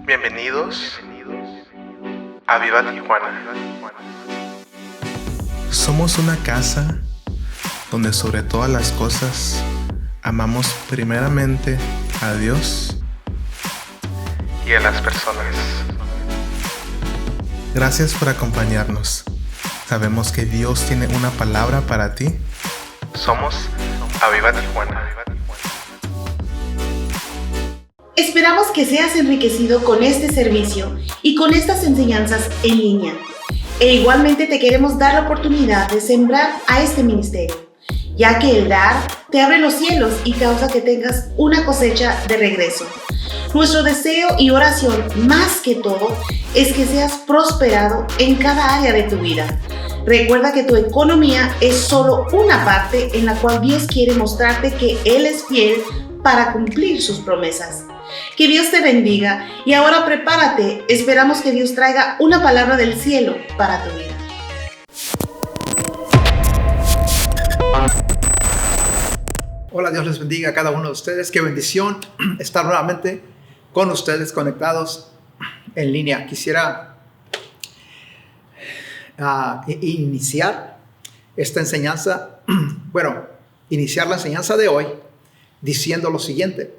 Bienvenidos a Viva Tijuana. Somos una casa donde sobre todas las cosas amamos primeramente a Dios y a las personas. Gracias por acompañarnos. Sabemos que Dios tiene una palabra para ti. Somos Aviva Tijuana. Esperamos que seas enriquecido con este servicio y con estas enseñanzas en línea. E igualmente te queremos dar la oportunidad de sembrar a este ministerio, ya que el dar te abre los cielos y causa que tengas una cosecha de regreso. Nuestro deseo y oración, más que todo, es que seas prosperado en cada área de tu vida. Recuerda que tu economía es solo una parte en la cual Dios quiere mostrarte que Él es fiel para cumplir sus promesas. Que Dios te bendiga y ahora prepárate, esperamos que Dios traiga una palabra del cielo para tu vida. Hola, Dios les bendiga a cada uno de ustedes. Qué bendición estar nuevamente con ustedes conectados en línea. Quisiera iniciar esta enseñanza, iniciar la enseñanza de hoy diciendo lo siguiente.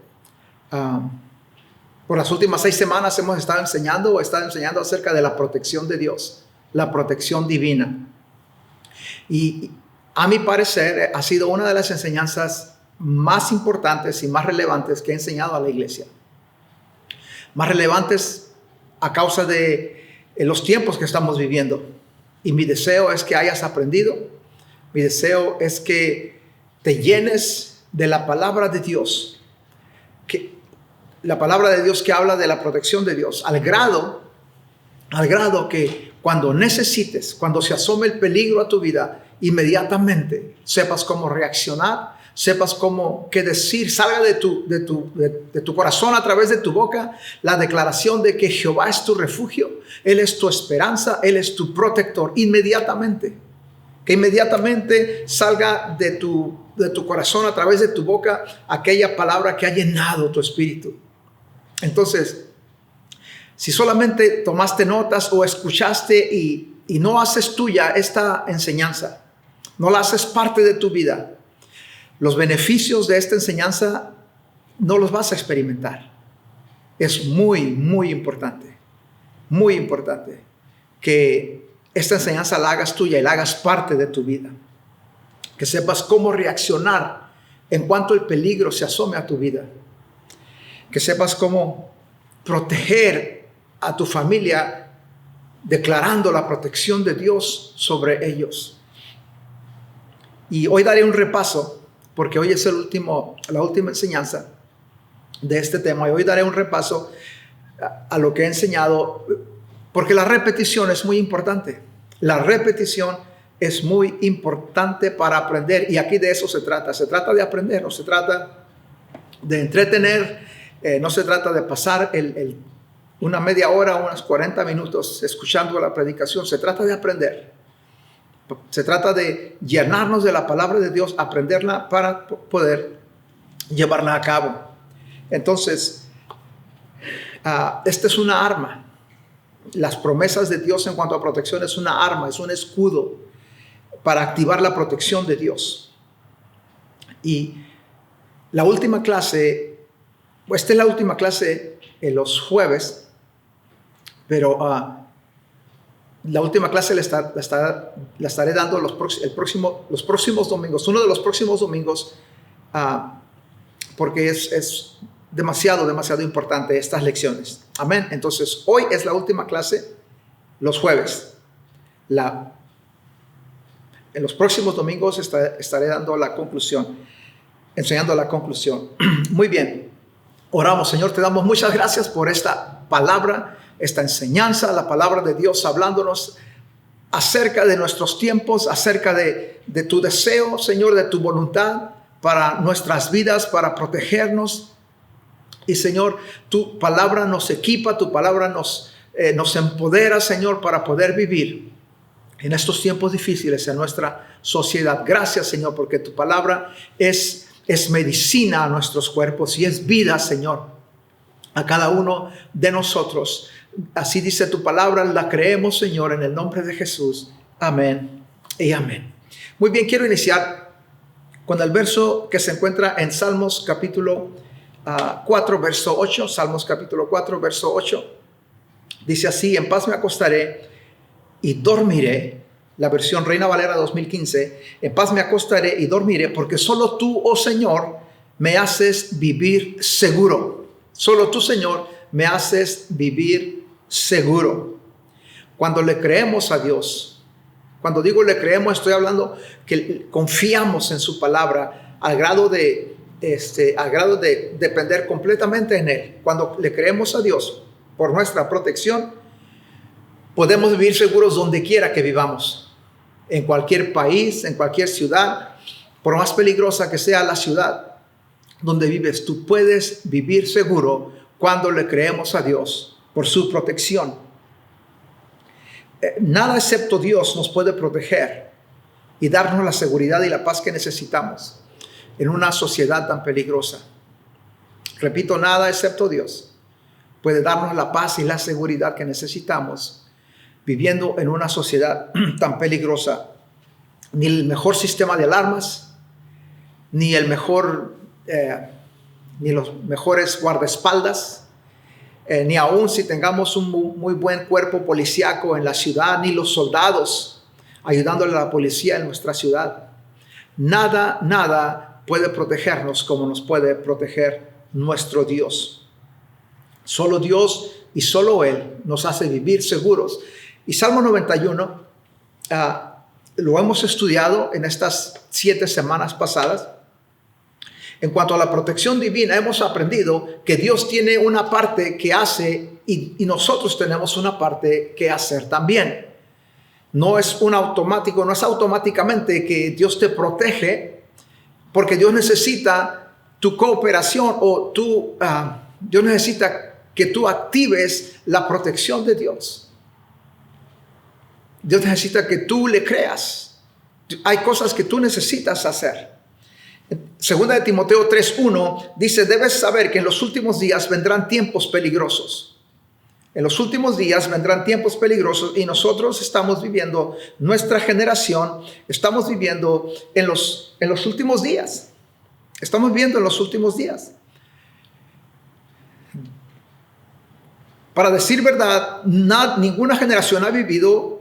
Por las últimas 6 semanas hemos estado enseñando acerca de la protección de Dios, la protección divina. Y a mi parecer ha sido una de las enseñanzas más importantes y más relevantes que he enseñado a la iglesia. Más relevantes a causa de los tiempos que estamos viviendo. Y mi deseo es que hayas aprendido. Mi deseo es que te llenes de la palabra de Dios. La palabra de Dios que habla de la protección de Dios. Al grado que cuando necesites, cuando se asome el peligro a tu vida, inmediatamente sepas cómo reaccionar, sepas qué decir, salga de tu corazón a través de tu boca la declaración de que Jehová es tu refugio, Él es tu esperanza, Él es tu protector, inmediatamente. Que inmediatamente salga de tu corazón a través de tu boca aquella palabra que ha llenado tu espíritu. Entonces, si solamente tomaste notas o escuchaste y no haces tuya esta enseñanza, no la haces parte de tu vida, los beneficios de esta enseñanza no los vas a experimentar. Es muy, muy importante que esta enseñanza la hagas tuya y la hagas parte de tu vida. Que sepas cómo reaccionar en cuanto el peligro se asome a tu vida. Que sepas cómo proteger a tu familia declarando la protección de Dios sobre ellos. Y hoy daré un repaso, porque hoy es la última enseñanza de este tema. Y hoy daré un repaso a lo que he enseñado, porque la repetición es muy importante. La repetición es muy importante para aprender. Y aquí de eso se trata. Se trata de aprender, no se trata de entretener. No se trata de pasar una media hora, unos 40 minutos escuchando la predicación. Se trata de aprender. Se trata de llenarnos de la palabra de Dios, aprenderla para poder llevarla a cabo. Entonces, esta es una arma. Las promesas de Dios en cuanto a protección es una arma, es un escudo para activar la protección de Dios. Y la última clase, esta es la última clase en los jueves, pero la última clase la estaré dando los próximos domingos, uno de los próximos domingos, porque es demasiado importante estas lecciones. Amén. Entonces, hoy es la última clase, los jueves. En los próximos domingos estaré dando la conclusión, enseñando la conclusión. Muy bien. Oramos. Señor, te damos muchas gracias por esta palabra, esta enseñanza, la palabra de Dios hablándonos acerca de nuestros tiempos, acerca de tu deseo, Señor, de tu voluntad para nuestras vidas, para protegernos. Y Señor, tu palabra nos equipa, tu palabra nos empodera, Señor, para poder vivir en estos tiempos difíciles en nuestra sociedad. Gracias, Señor, porque tu palabra es medicina a nuestros cuerpos y es vida, Señor, a cada uno de nosotros. Así dice tu palabra, la creemos, Señor, en el nombre de Jesús. Amén y amén. Muy bien, quiero iniciar con el verso que se encuentra en Salmos capítulo 4, verso 8. Salmos capítulo 4, verso 8. Dice así: en paz me acostaré y dormiré. La versión Reina Valera 2015. En paz me acostaré y dormiré, porque solo tú, oh Señor, me haces vivir seguro. Solo tú, Señor, me haces vivir seguro. Cuando le creemos a Dios, cuando digo le creemos, estoy hablando que confiamos en su palabra al grado de depender completamente en Él. Cuando le creemos a Dios por nuestra protección, podemos vivir seguros donde quiera que vivamos. En cualquier país, en cualquier ciudad, por más peligrosa que sea la ciudad donde vives, tú puedes vivir seguro cuando le creemos a Dios por su protección. Nada excepto Dios nos puede proteger y darnos la seguridad y la paz que necesitamos en una sociedad tan peligrosa. Repito, nada excepto Dios puede darnos la paz y la seguridad que necesitamos viviendo en una sociedad tan peligrosa. Ni el mejor sistema de alarmas, ni los mejores guardaespaldas, ni aún si tengamos un muy buen cuerpo policíaco en la ciudad, ni los soldados ayudándole a la policía en nuestra ciudad. Nada puede protegernos como nos puede proteger nuestro Dios. Solo Dios y solo Él nos hace vivir seguros. Y Salmo 91 lo hemos estudiado en estas 7 semanas pasadas. En cuanto a la protección divina, hemos aprendido que Dios tiene una parte que hace y nosotros tenemos una parte que hacer también. No es automáticamente que Dios te protege, porque Dios necesita tu cooperación o Dios necesita que tú actives la protección de Dios. Dios necesita que tú le creas. Hay cosas que tú necesitas hacer. Segunda de Timoteo 3:1 dice: debes saber que en los últimos días vendrán tiempos peligrosos. En los últimos días vendrán tiempos peligrosos y nosotros estamos viviendo, nuestra generación, estamos viviendo en los últimos días. Estamos viviendo en los últimos días. Para decir verdad, ninguna generación ha vivido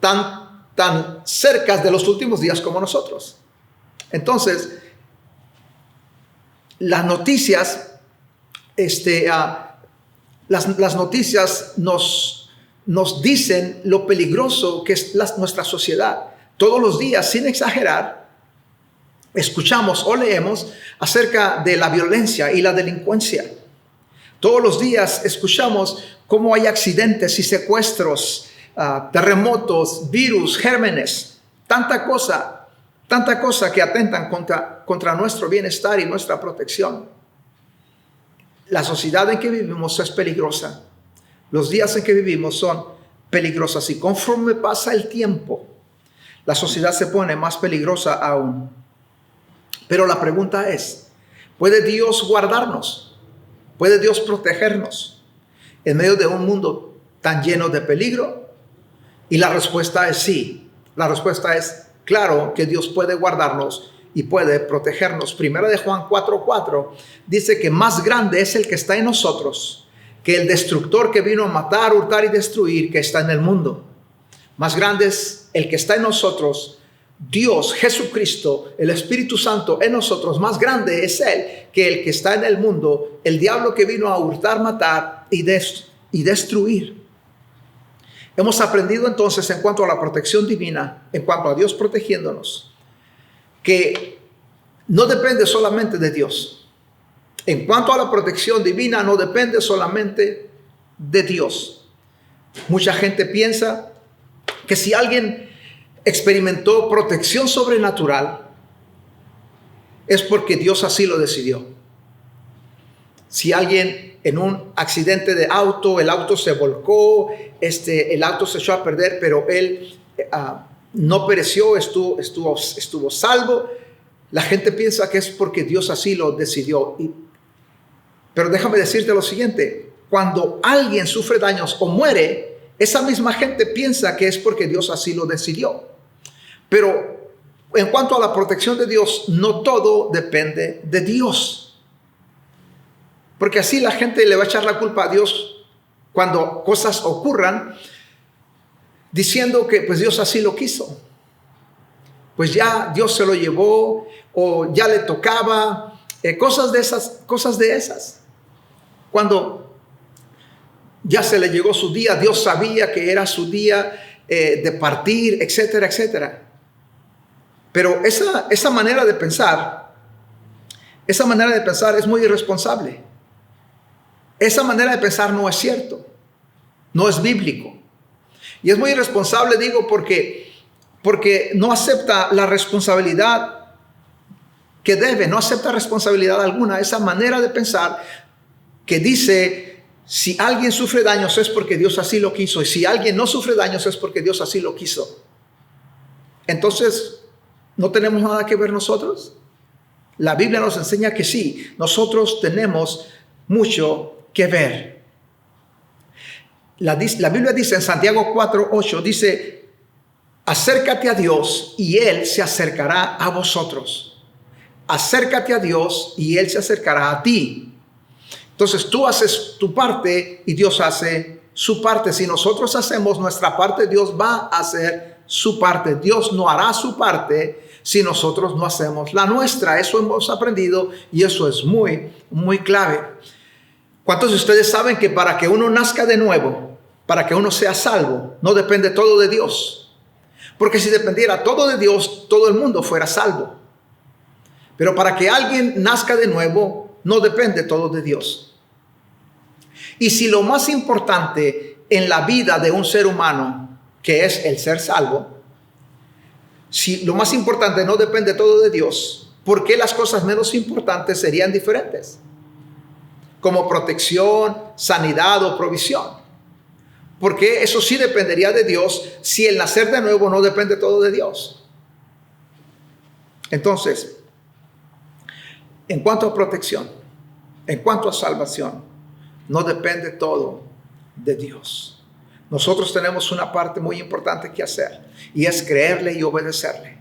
tan cerca de los últimos días como nosotros. Entonces, las noticias, las noticias nos dicen lo peligroso que es nuestra sociedad. Todos los días, sin exagerar, escuchamos o leemos acerca de la violencia y la delincuencia. Todos los días escuchamos cómo hay accidentes y secuestros, terremotos, virus, gérmenes, tanta cosa que atentan contra nuestro bienestar y nuestra protección. La sociedad en que vivimos es peligrosa. Los días en que vivimos son peligrosos y conforme pasa el tiempo, la sociedad se pone más peligrosa aún. Pero la pregunta es, ¿puede Dios guardarnos? ¿Puede Dios protegernos en medio de un mundo tan lleno de peligro? Y la respuesta es sí. La respuesta es claro que Dios puede guardarnos y puede protegernos. Primera de Juan 4:4 dice que más grande es el que está en nosotros que el destructor que vino a matar, hurtar y destruir que está en el mundo. Más grande es el que está en nosotros, Dios, Jesucristo, el Espíritu Santo en nosotros. Más grande es Él que el que está en el mundo, el diablo que vino a hurtar, matar y destruir. Hemos aprendido entonces en cuanto a la protección divina, en cuanto a Dios protegiéndonos, que no depende solamente de Dios. En cuanto a la protección divina, no depende solamente de Dios. Mucha gente piensa que si alguien experimentó protección sobrenatural, es porque Dios así lo decidió. Si alguien en un accidente de auto, el auto se volcó, el auto se echó a perder, pero él no pereció, estuvo salvo, la gente piensa que es porque Dios así lo decidió. Pero déjame decirte lo siguiente, cuando alguien sufre daños o muere, esa misma gente piensa que es porque Dios así lo decidió. Pero en cuanto a la protección de Dios, no todo depende de Dios. Porque así la gente le va a echar la culpa a Dios cuando cosas ocurran, diciendo que pues Dios así lo quiso. Pues ya Dios se lo llevó o ya le tocaba, cosas de esas. Cuando ya se le llegó su día, Dios sabía que era su día de partir, etcétera, etcétera. Pero esa manera de pensar es muy irresponsable. Esa manera de pensar no es cierto, no es bíblico. Y es muy irresponsable, digo, porque no acepta la responsabilidad que debe, no acepta responsabilidad alguna. Esa manera de pensar que dice, si alguien sufre daños es porque Dios así lo quiso, y si alguien no sufre daños es porque Dios así lo quiso. Entonces, ¿no tenemos nada que ver nosotros? La Biblia nos enseña que sí, nosotros tenemos mucho que ver. La Biblia dice en Santiago 4:8, dice, acércate a Dios y Él se acercará a vosotros. Acércate a Dios y Él se acercará a ti. Entonces tú haces tu parte y Dios hace su parte. Si nosotros hacemos nuestra parte, Dios va a hacer su parte. Dios no hará su parte si nosotros no hacemos la nuestra. Eso hemos aprendido y eso es muy, muy clave. ¿Cuántos de ustedes saben que para que uno nazca de nuevo, para que uno sea salvo, no depende todo de Dios? Porque si dependiera todo de Dios, todo el mundo fuera salvo. Pero para que alguien nazca de nuevo, no depende todo de Dios. Y si lo más importante en la vida de un ser humano, que es el ser salvo, si lo más importante no depende todo de Dios, ¿por qué las cosas menos importantes serían diferentes? Como protección, sanidad o provisión. Porque eso sí dependería de Dios si el nacer de nuevo no depende todo de Dios. Entonces, en cuanto a protección, en cuanto a salvación, no depende todo de Dios. Nosotros tenemos una parte muy importante que hacer y es creerle y obedecerle.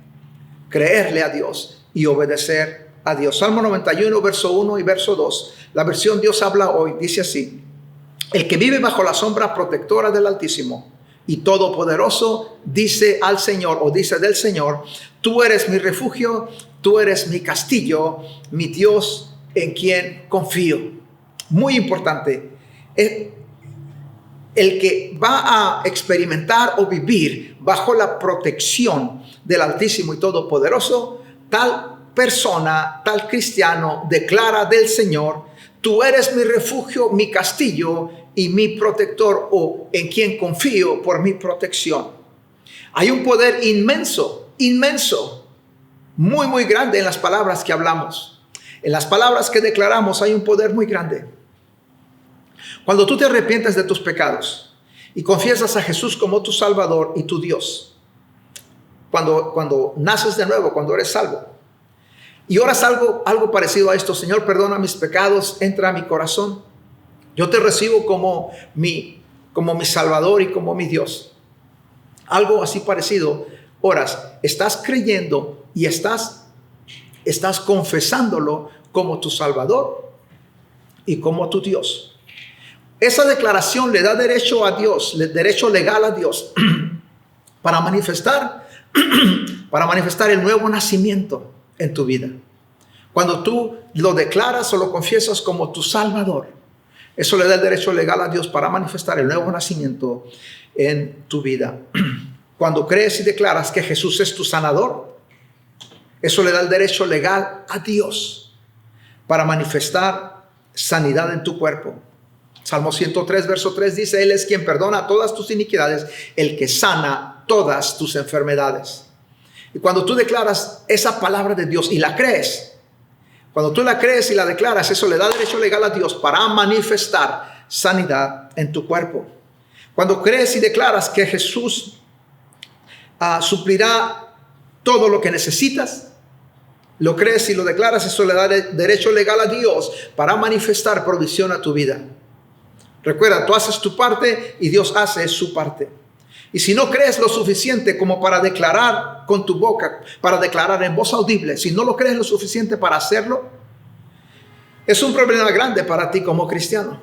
Creerle a Dios y obedecer a Dios. Salmo 91, verso 1 y verso 2. La versión Dios habla hoy dice así: el que vive bajo la sombra protectora del Altísimo y Todopoderoso dice al Señor, o dice del Señor, tú eres mi refugio, tú eres mi castillo, mi Dios en quien confío. Muy importante. El que va a experimentar o vivir bajo la protección del Altísimo y Todopoderoso, tal persona, tal cristiano, declara del Señor, tú eres mi refugio, mi castillo y mi protector, o en quien confío por mi protección. Hay un poder inmenso, muy, muy grande en las palabras que hablamos. En las palabras que declaramos hay un poder muy grande. Cuando tú te arrepientes de tus pecados y confiesas a Jesús como tu Salvador y tu Dios, cuando naces de nuevo, cuando eres salvo, y oras algo parecido a esto: Señor, perdona mis pecados, entra a mi corazón, yo te recibo como mi Salvador y como mi Dios. Algo así parecido, oras, estás creyendo y estás confesándolo como tu Salvador y como tu Dios. Esa declaración le da derecho a Dios, derecho legal a Dios para manifestar el nuevo nacimiento en tu vida. Cuando tú lo declaras o lo confiesas como tu Salvador, eso le da el derecho legal a Dios para manifestar el nuevo nacimiento en tu vida. Cuando crees y declaras que Jesús es tu sanador, eso le da el derecho legal a Dios para manifestar sanidad en tu cuerpo. Salmo 103, verso 3 dice, Él es quien perdona todas tus iniquidades, el que sana todas tus enfermedades. Y cuando tú declaras esa palabra de Dios y la crees, cuando tú la crees y la declaras, eso le da derecho legal a Dios para manifestar sanidad en tu cuerpo. Cuando crees y declaras que Jesús suplirá todo lo que necesitas, lo crees y lo declaras, eso le da derecho legal a Dios para manifestar provisión a tu vida. Recuerda, tú haces tu parte y Dios hace su parte. Y si no crees lo suficiente como para declarar con tu boca, para declarar en voz audible, si no lo crees lo suficiente para hacerlo, es un problema grande para ti como cristiano.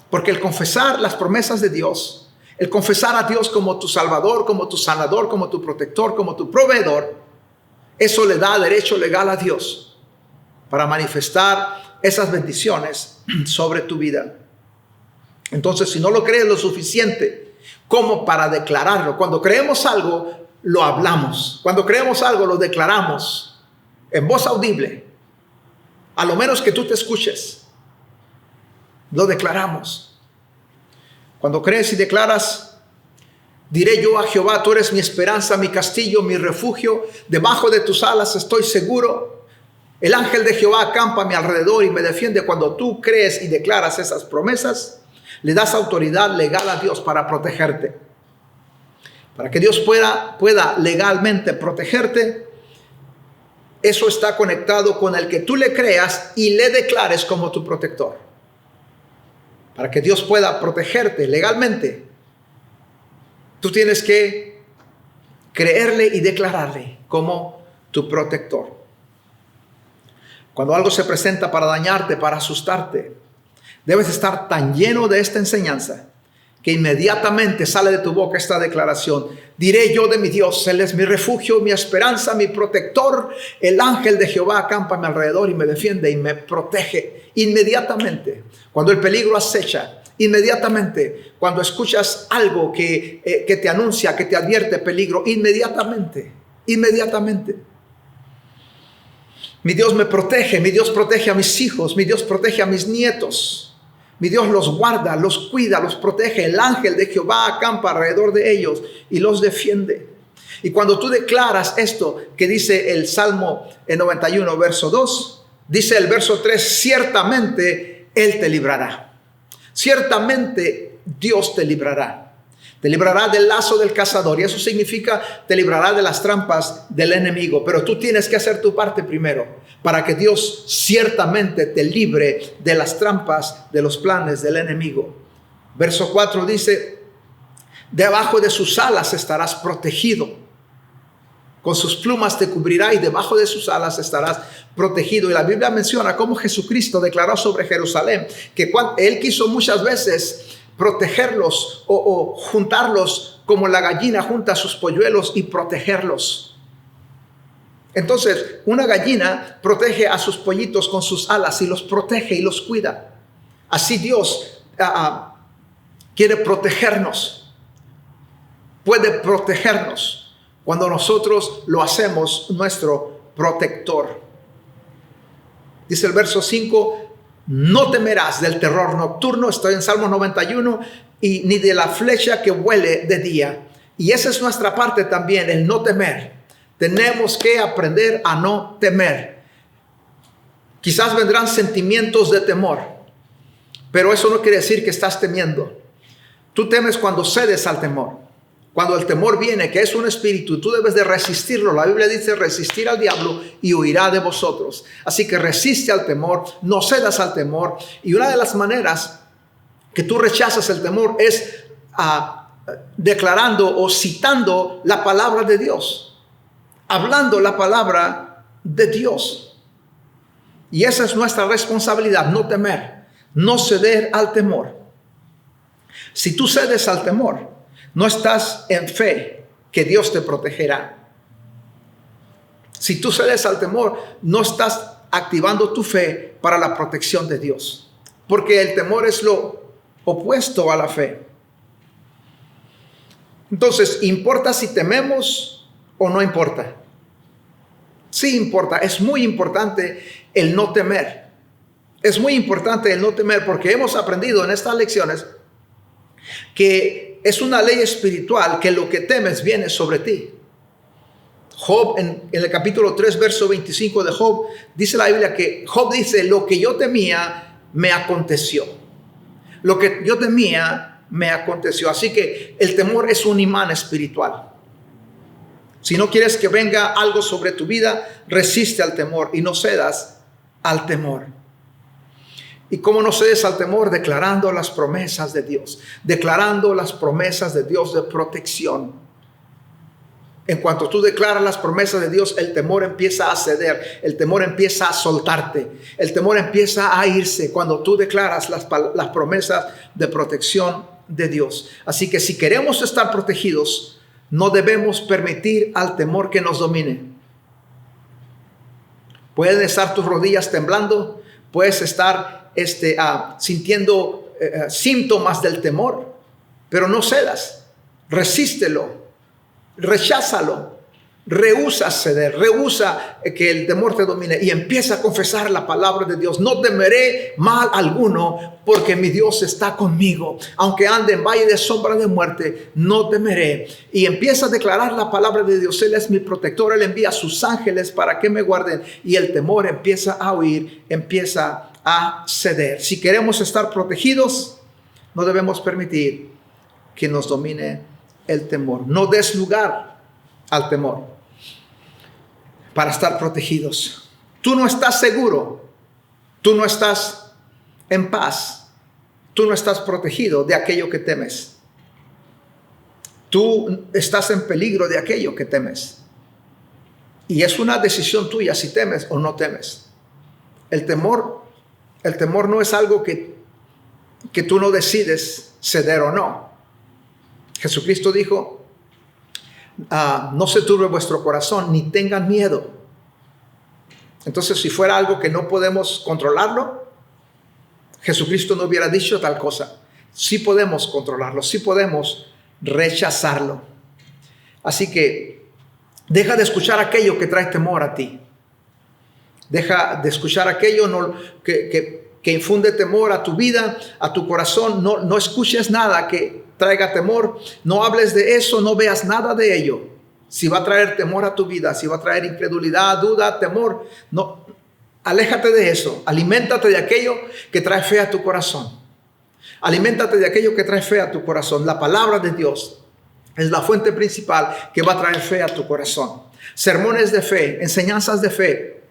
Porque el confesar las promesas de Dios, el confesar a Dios como tu Salvador, como tu sanador, como tu protector, como tu proveedor, eso le da derecho legal a Dios para manifestar esas bendiciones sobre tu vida. Entonces, si no lo crees lo suficiente como para declararlo, cuando creemos algo, lo hablamos. Cuando creemos algo, lo declaramos en voz audible. A lo menos que tú te escuches, lo declaramos. Cuando crees y declaras, diré yo a Jehová, tú eres mi esperanza, mi castillo, mi refugio. Debajo de tus alas estoy seguro. El ángel de Jehová acampa a mi alrededor y me defiende. Cuando tú crees y declaras esas promesas, le das autoridad legal a Dios para protegerte. Para que Dios pueda legalmente protegerte, eso está conectado con el que tú le creas y le declares como tu protector. Para que Dios pueda protegerte legalmente, tú tienes que creerle y declararle como tu protector. Cuando algo se presenta para dañarte, para asustarte, debes estar tan lleno de esta enseñanza que inmediatamente sale de tu boca esta declaración. Diré yo de mi Dios, Él es mi refugio, mi esperanza, mi protector. El ángel de Jehová acampa a mi alrededor y me defiende y me protege. Inmediatamente, cuando el peligro acecha, inmediatamente, cuando escuchas algo que te anuncia, que te advierte peligro, inmediatamente. Mi Dios me protege, mi Dios protege a mis hijos, mi Dios protege a mis nietos. Mi Dios los guarda, los cuida, los protege. El ángel de Jehová acampa alrededor de ellos y los defiende. Y cuando tú declaras esto que dice el Salmo 91, verso 2, dice el verso 3, ciertamente Él te librará. Ciertamente Dios te librará. Te librará del lazo del cazador. Y eso significa te librará de las trampas del enemigo. Pero tú tienes que hacer tu parte primero para que Dios ciertamente te libre de las trampas, de los planes del enemigo. Verso 4 dice, debajo de sus alas estarás protegido. Con sus plumas te cubrirá y debajo de sus alas estarás protegido. Y la Biblia menciona cómo Jesucristo declaró sobre Jerusalén que Él quiso muchas veces protegerlos o juntarlos como la gallina junta sus polluelos y protegerlos. Entonces, una gallina protege a sus pollitos con sus alas y los protege y los cuida. Así Dios quiere protegernos. Puede protegernos cuando nosotros lo hacemos nuestro protector. Dice el verso 5, no temerás del terror nocturno, estoy en Salmo 91, y ni de la flecha que vuele de día. Y esa es nuestra parte también, el no temer. Tenemos que aprender a no temer. Quizás vendrán sentimientos de temor, pero eso no quiere decir que estás temiendo. Tú temes cuando cedes al temor. Cuando el temor viene, que es un espíritu, tú debes de resistirlo. La Biblia dice resistir al diablo y huirá de vosotros. Así que resiste al temor, no cedas al temor. Y una de las maneras que tú rechazas el temor es declarando o citando la palabra de Dios. Hablando la palabra de Dios. Y esa es nuestra responsabilidad, no temer, no ceder al temor. Si tú cedes al temor, no estás en fe que Dios te protegerá. Si tú cedes al temor, no estás activando tu fe para la protección de Dios. Porque el temor es lo opuesto a la fe. Entonces, ¿importa si tememos o no importa? Sí importa, es muy importante el no temer. Es muy importante el no temer porque hemos aprendido en estas lecciones que es una ley espiritual que lo que temes viene sobre ti. Job, en el capítulo 3, verso 25 de Job, dice la Biblia que Job dice, lo que yo temía me aconteció. Lo que yo temía me aconteció. Así que el temor es un imán espiritual. Si no quieres que venga algo sobre tu vida, resiste al temor y no cedas al temor. ¿Y cómo no cedes al temor? Declarando las promesas de Dios. Declarando las promesas de Dios de protección. En cuanto tú declaras las promesas de Dios, el temor empieza a ceder. El temor empieza a soltarte. El temor empieza a irse cuando tú declaras las promesas de protección de Dios. Así que si queremos estar protegidos, no debemos permitir al temor que nos domine. Pueden estar tus rodillas temblando. Puedes estar sintiendo síntomas del temor, pero no cedas. Resístelo, recházalo, rehúsa ceder, rehúsa que el temor te domine y empieza a confesar la palabra de Dios. No temeré mal alguno, porque mi Dios está conmigo. Aunque ande en valle de sombra de muerte, no temeré. Y empieza a declarar la palabra de Dios. Él es mi protector, Él envía a sus ángeles para que me guarden. Y el temor empieza a huir, empieza a ceder. Si queremos estar protegidos, no debemos permitir que nos domine el temor. No des lugar al temor para estar protegidos. Tú no estás seguro, tú no estás en paz, tú no estás protegido de aquello que temes. Tú estás en peligro de aquello que temes. Y es una decisión tuya si temes o no temes. El temor no es algo que tú no decides ceder o no. Jesucristo dijo, no se turbe vuestro corazón, ni tengan miedo. Entonces, si fuera algo que no podemos controlarlo, Jesucristo no hubiera dicho tal cosa. Sí podemos controlarlo, sí podemos rechazarlo. Así que deja de escuchar aquello que trae temor a ti. Deja de escuchar aquello que infunde temor a tu vida, a tu corazón. No escuches nada que traiga temor. No hables de eso, no veas nada de ello. Si va a traer temor a tu vida, si va a traer incredulidad, duda, temor, no, aléjate de eso. Aliméntate de aquello que trae fe a tu corazón. Aliméntate de aquello que trae fe a tu corazón. La palabra de Dios es la fuente principal que va a traer fe a tu corazón. Sermones de fe, enseñanzas de fe,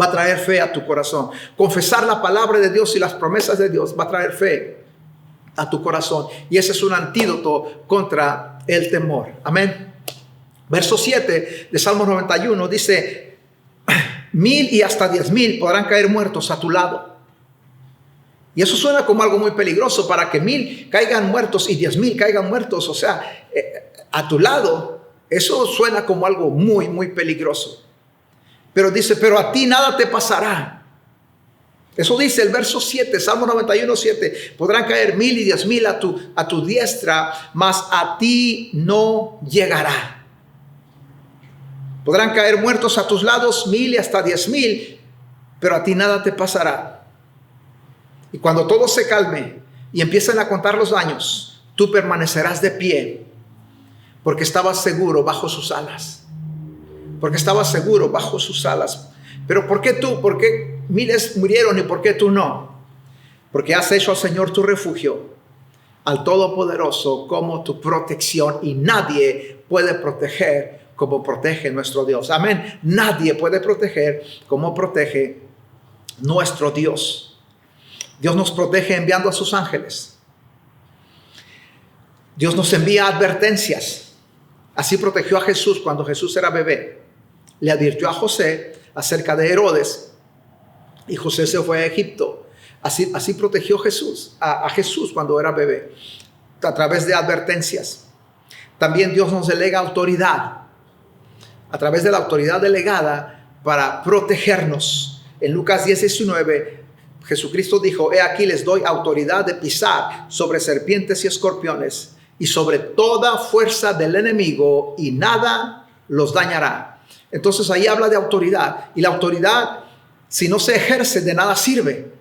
va a traer fe a tu corazón. Confesar la palabra de Dios y las promesas de Dios va a traer fe a tu corazón. Y ese es un antídoto contra el temor. Amén. Verso 7 de Salmo 91 dice: 1000 y hasta 10,000 podrán caer muertos a tu lado. Y eso suena como algo muy peligroso, para que 1000 caigan muertos y 10,000 caigan muertos. O sea, a tu lado, eso suena como algo muy, muy peligroso. Pero dice, pero a ti nada te pasará. Eso dice el verso 7, Salmo 91, 7. Podrán caer 1000 y 10,000 a tu diestra, mas a ti no llegará. Podrán caer muertos a tus lados 1000 y hasta 10,000, pero a ti nada te pasará. Y cuando todo se calme y empiecen a contar los años, tú permanecerás de pie, porque estabas seguro bajo sus alas. Porque estabas seguro bajo sus alas. Pero ¿por qué tú? ¿Por qué miles murieron y por qué tú no? Porque has hecho al Señor tu refugio, al Todopoderoso como tu protección, y nadie puede proteger como protege nuestro Dios. Amén. Nadie puede proteger como protege nuestro Dios. Dios nos protege enviando a sus ángeles. Dios nos envía advertencias. Así protegió a Jesús cuando Jesús era bebé. Le advirtió a José acerca de Herodes, y José se fue a Egipto. Así protegió a Jesús cuando era bebé, a través de advertencias. También Dios nos delega autoridad, a través de la autoridad delegada para protegernos. En Lucas 10:19, Jesucristo dijo: he aquí les doy autoridad de pisar sobre serpientes y escorpiones y sobre toda fuerza del enemigo, y nada los dañará. Entonces ahí habla de autoridad, y la autoridad, si no se ejerce, de nada sirve.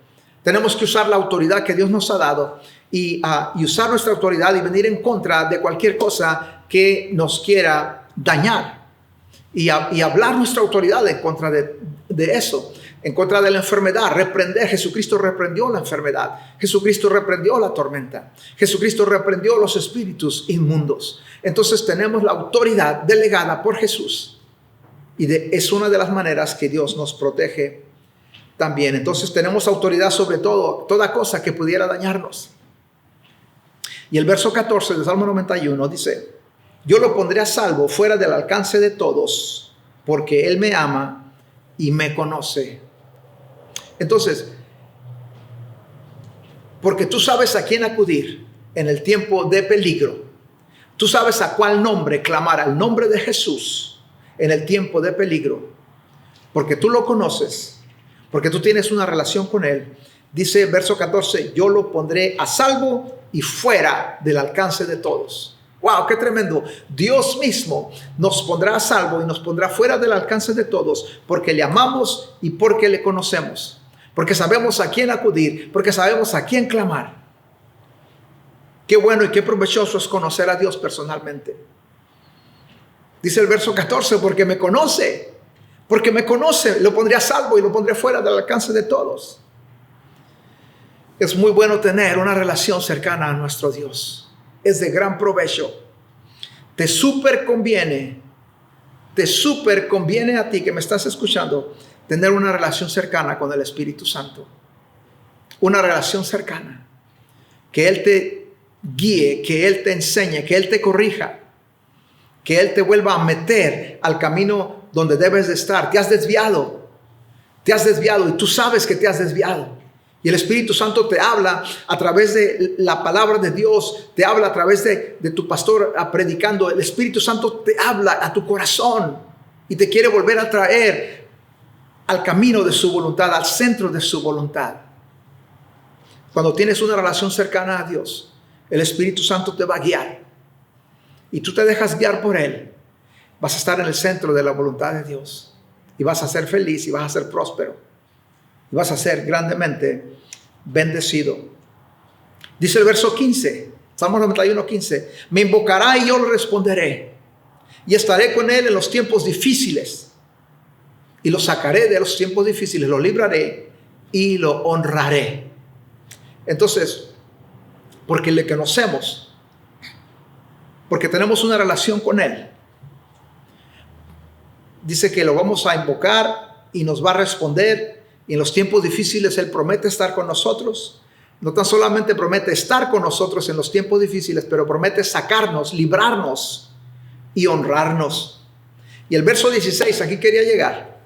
Tenemos que usar la autoridad que Dios nos ha dado y usar nuestra autoridad y venir en contra de cualquier cosa que nos quiera dañar, y hablar nuestra autoridad en contra de eso. en contra de la enfermedad, reprender. Jesucristo reprendió la enfermedad. Jesucristo reprendió la tormenta. Jesucristo reprendió los espíritus inmundos. Entonces tenemos la autoridad delegada por Jesús. Y es una de las maneras que Dios nos protege también. Entonces tenemos autoridad sobre toda cosa que pudiera dañarnos. Y el verso 14 de Salmo 91 dice: yo lo pondré a salvo fuera del alcance de todos, porque Él me ama y me conoce. Entonces, porque tú sabes a quién acudir en el tiempo de peligro. Tú sabes a cuál nombre clamar, al nombre de Jesús en el tiempo de peligro. Porque tú lo conoces, porque tú tienes una relación con Él. Dice verso 14, yo lo pondré a salvo y fuera del alcance de todos. ¡Wow! ¡Qué tremendo! Dios mismo nos pondrá a salvo y nos pondrá fuera del alcance de todos, porque le amamos y porque le conocemos. Porque sabemos a quién acudir, porque sabemos a quién clamar. Qué bueno y qué provechoso es conocer a Dios personalmente. Dice el verso 14, porque me conoce, lo pondré a salvo y lo pondré fuera del alcance de todos. Es muy bueno tener una relación cercana a nuestro Dios. Es de gran provecho. Te súper conviene a ti que me estás escuchando tener una relación cercana con el Espíritu Santo. Una relación cercana. Que Él te guíe, que Él te enseñe, que Él te corrija, que Él te vuelva a meter al camino donde debes de estar. Te has desviado y tú sabes que te has desviado. Y el Espíritu Santo te habla a través de la palabra de Dios, te habla a través de tu pastor predicando. El Espíritu Santo te habla a tu corazón y te quiere volver a traer al camino de su voluntad, al centro de su voluntad. Cuando tienes una relación cercana a Dios, el Espíritu Santo te va a guiar y tú te dejas guiar por Él. Vas a estar en el centro de la voluntad de Dios y vas a ser feliz y vas a ser próspero y vas a ser grandemente bendecido. Dice el verso 15, Salmo 91, 15, me invocará y yo le responderé y estaré con Él en los tiempos difíciles y lo sacaré de los tiempos difíciles, lo libraré y lo honraré. Entonces, porque le conocemos, porque tenemos una relación con Él, dice que lo vamos a invocar y nos va a responder. Y en los tiempos difíciles Él promete estar con nosotros. No tan solamente promete estar con nosotros en los tiempos difíciles, pero promete sacarnos, librarnos y honrarnos. Y el verso 16, aquí quería llegar.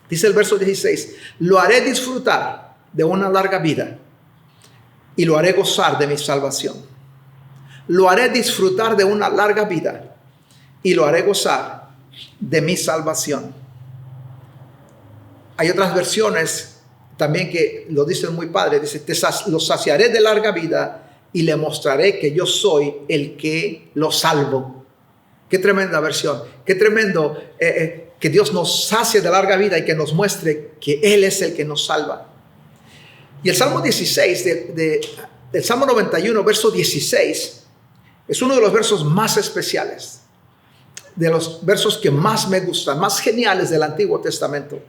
Dice el verso 16, lo haré disfrutar de una larga vida y lo haré gozar de mi salvación. Lo haré disfrutar de una larga vida y lo haré gozar de mi salvación. Hay otras versiones también que lo dicen muy padre. Dice, lo saciaré de larga vida y le mostraré que yo soy el que lo salvo. Qué tremenda versión. Qué tremendo que Dios nos sacie de larga vida y que nos muestre que Él es el que nos salva. Y el Salmo 16, del Salmo 91, verso 16, es uno de los versos más especiales. De los versos que más me gustan, más geniales del Antiguo Testamento.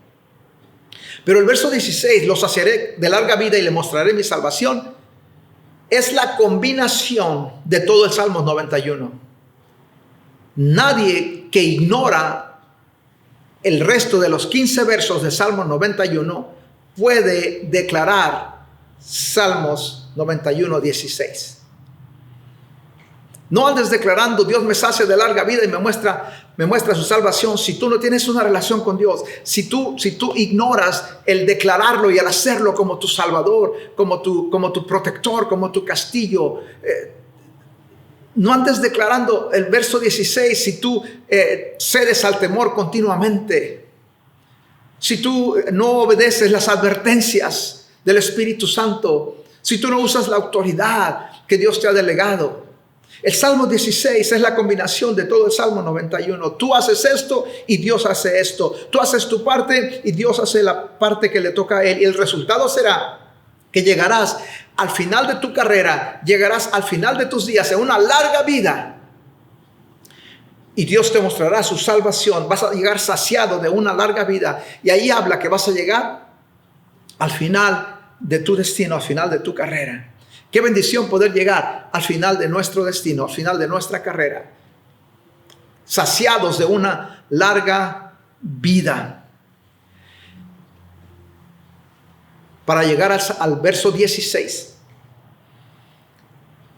Pero el verso 16, lo saciaré de larga vida y le mostraré mi salvación, es la combinación de todo el Salmo 91. Nadie que ignora el resto de los 15 versos del Salmo 91 puede declarar Salmos 91, 16. No andes declarando, Dios me sacia de larga vida y me muestra su salvación, si tú no tienes una relación con Dios, si tú ignoras el declararlo y el hacerlo como tu salvador, como tu protector, como tu castillo. No andes declarando el verso 16 si tú cedes al temor continuamente, si tú no obedeces las advertencias del Espíritu Santo, si tú no usas la autoridad que Dios te ha delegado. El Salmo 16 es la combinación de todo el Salmo 91. Tú haces esto y Dios hace esto. Tú haces tu parte y Dios hace la parte que le toca a Él. Y el resultado será que llegarás al final de tu carrera, llegarás al final de tus días en una larga vida. Y Dios te mostrará su salvación. Vas a llegar saciado de una larga vida. Y ahí habla que vas a llegar al final de tu destino, al final de tu carrera. Qué bendición poder llegar al final de nuestro destino, al final de nuestra carrera, saciados de una larga vida. Para llegar al verso 16,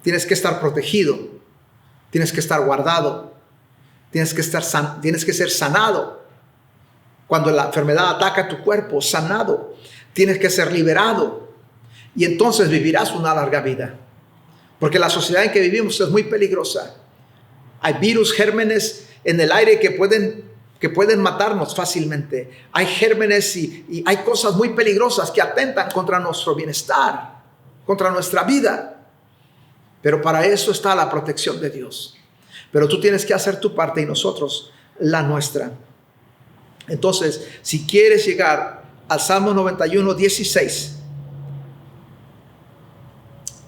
tienes que estar protegido, tienes que estar guardado, tienes que ser sanado. Cuando la enfermedad ataca tu cuerpo, sanado, tienes que ser liberado. Y entonces vivirás una larga vida. Porque la sociedad en que vivimos es muy peligrosa. Hay virus, gérmenes en el aire que pueden matarnos fácilmente. Hay gérmenes y hay cosas muy peligrosas que atentan contra nuestro bienestar, contra nuestra vida. Pero para eso está la protección de Dios. Pero tú tienes que hacer tu parte y nosotros la nuestra. Entonces, si quieres llegar al Salmo 91, 16,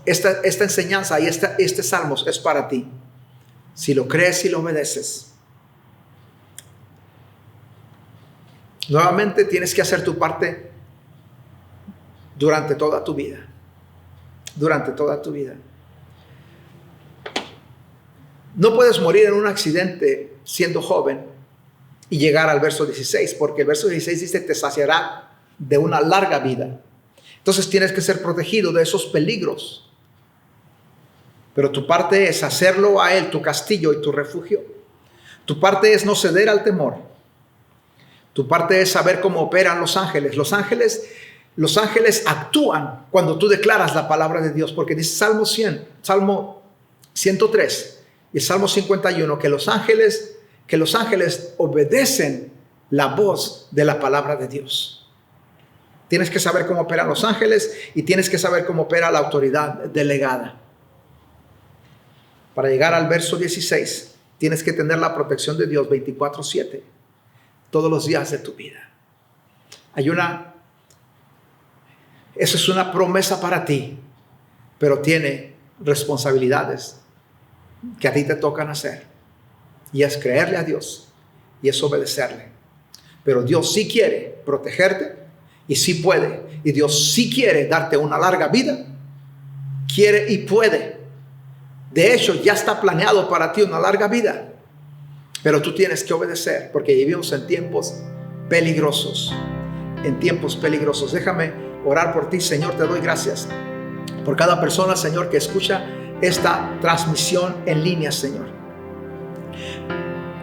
esta enseñanza y este salmo es para ti. Si lo crees y lo obedeces. Nuevamente tienes que hacer tu parte durante toda tu vida. Durante toda tu vida. No puedes morir en un accidente siendo joven y llegar al verso 16, porque el verso 16 dice: te saciará de una larga vida. Entonces tienes que ser protegido de esos peligros. Pero tu parte es hacerlo a Él tu castillo y tu refugio. Tu parte es no ceder al temor. Tu parte es saber cómo operan los ángeles. Los ángeles actúan cuando tú declaras la palabra de Dios, porque dice Salmo 103 y Salmo 51 que los ángeles obedecen la voz de la palabra de Dios. Tienes que saber cómo operan los ángeles y tienes que saber cómo opera la autoridad delegada. Para llegar al verso 16, tienes que tener la protección de Dios 24/7, todos los días de tu vida. Esa es una promesa para ti, pero tiene responsabilidades que a ti te tocan hacer. Y es creerle a Dios y es obedecerle. Pero Dios sí quiere protegerte y sí puede. Y Dios sí quiere darte una larga vida. Quiere y puede. De hecho, ya está planeado para ti una larga vida. Pero tú tienes que obedecer, porque vivimos en tiempos peligrosos. En tiempos peligrosos. Déjame orar por ti, Señor. Te doy gracias por cada persona, Señor, que escucha esta transmisión en línea, Señor.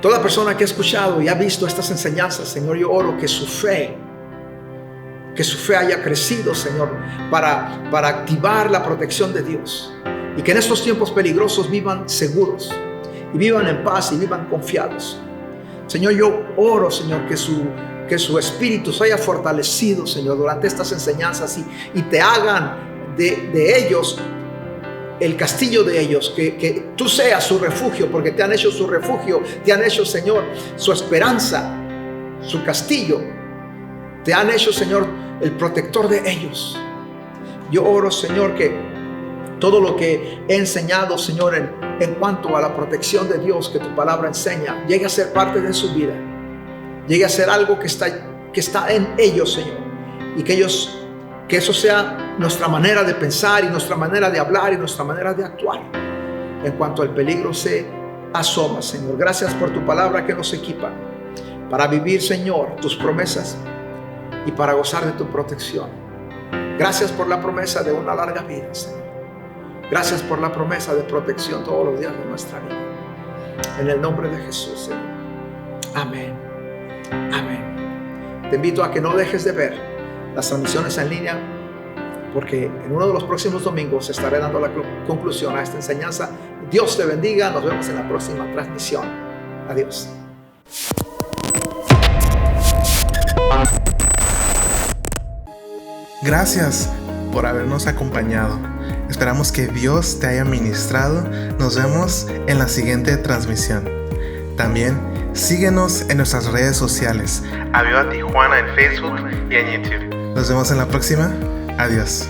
Toda persona que ha escuchado y ha visto estas enseñanzas, Señor, yo oro que su fe haya crecido, Señor, para activar la protección de Dios. Y que en estos tiempos peligrosos vivan seguros y vivan en paz y vivan confiados. Señor, yo oro, Señor, que su espíritu se haya fortalecido, Señor, durante estas enseñanzas y te hagan de ellos el castillo de ellos, que tú seas su refugio, porque te han hecho su refugio, te han hecho, Señor, su esperanza, su castillo. Te han hecho, Señor, el protector de ellos. Yo oro, Señor, que todo lo que he enseñado, Señor, en cuanto a la protección de Dios que tu palabra enseña, llegue a ser parte de su vida. Llegue a ser algo que está en ellos, Señor. Y que eso sea nuestra manera de pensar y nuestra manera de hablar y nuestra manera de actuar en cuanto al peligro se asoma, Señor. Gracias por tu palabra que nos equipa para vivir, Señor, tus promesas y para gozar de tu protección. Gracias por la promesa de una larga vida, Señor. Gracias por la promesa de protección todos los días de nuestra vida. En el nombre de Jesús, Señor. Amén. Amén. Te invito a que no dejes de ver las transmisiones en línea, porque en uno de los próximos domingos estaré dando la conclusión a esta enseñanza. Dios te bendiga. Nos vemos en la próxima transmisión. Adiós. Gracias por habernos acompañado. Esperamos que Dios te haya ministrado. Nos vemos en la siguiente transmisión. También síguenos en nuestras redes sociales. Aviva Tijuana en Facebook y en YouTube. Nos vemos en la próxima. Adiós.